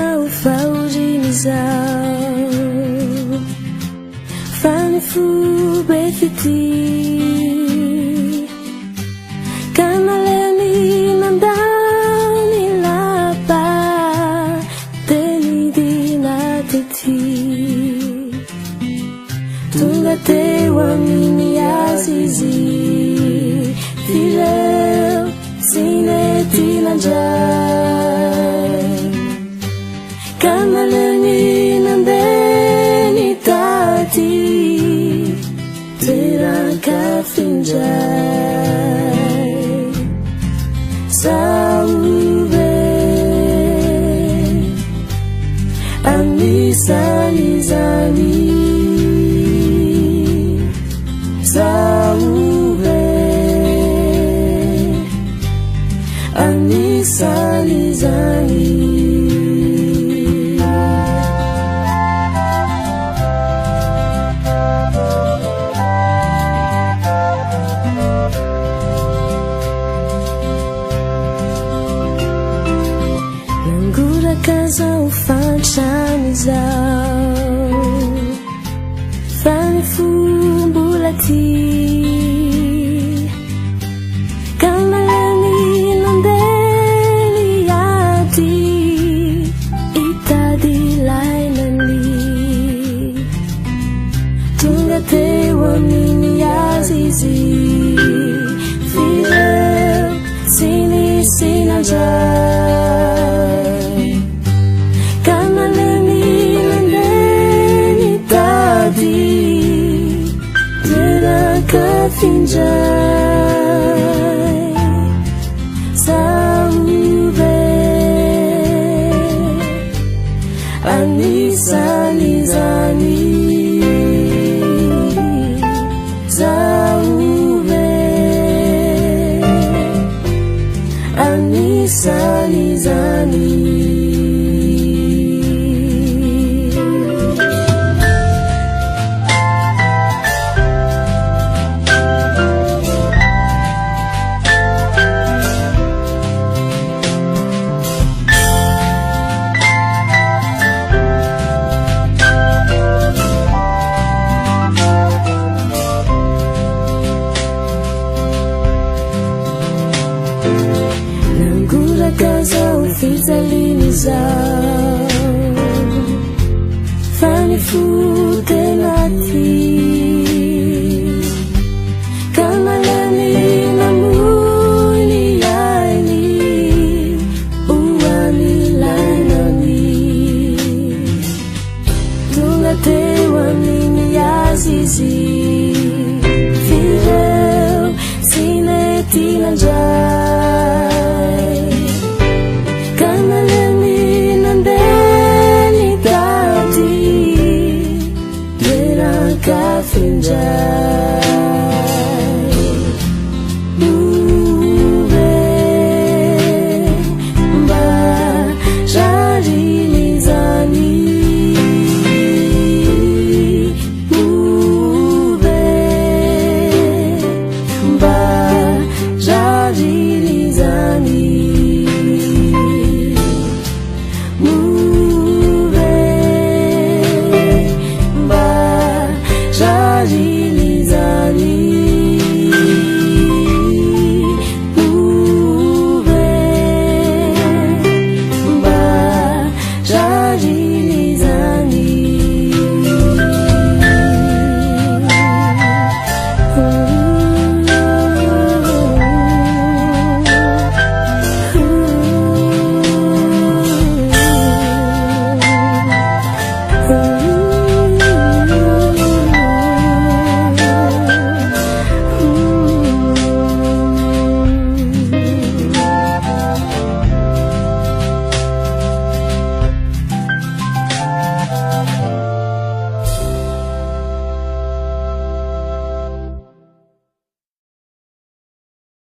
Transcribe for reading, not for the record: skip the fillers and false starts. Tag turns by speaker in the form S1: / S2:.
S1: Zaho fahoriana izao fanifobe fitia ka naleony nandao ny lapa dia nidina tety Tonga teo amin'ny Azy Izy ilay sy nety nandray ka naleony nandeha nitady Toeran-kafa indray Zaho anisany izany Zaho anisany izany Nangoraka Zaho fahantrana izao fanifo mbola ty ka naleony nandeha niady Hitady ilay Tonga teo amin'ny Azy Izy ilay sy nandray ka naleony nandeha nitady Toeran-kafa indray Zaho anisany izany Zaho anisany izany Nangoraka Zaho fijaliana izao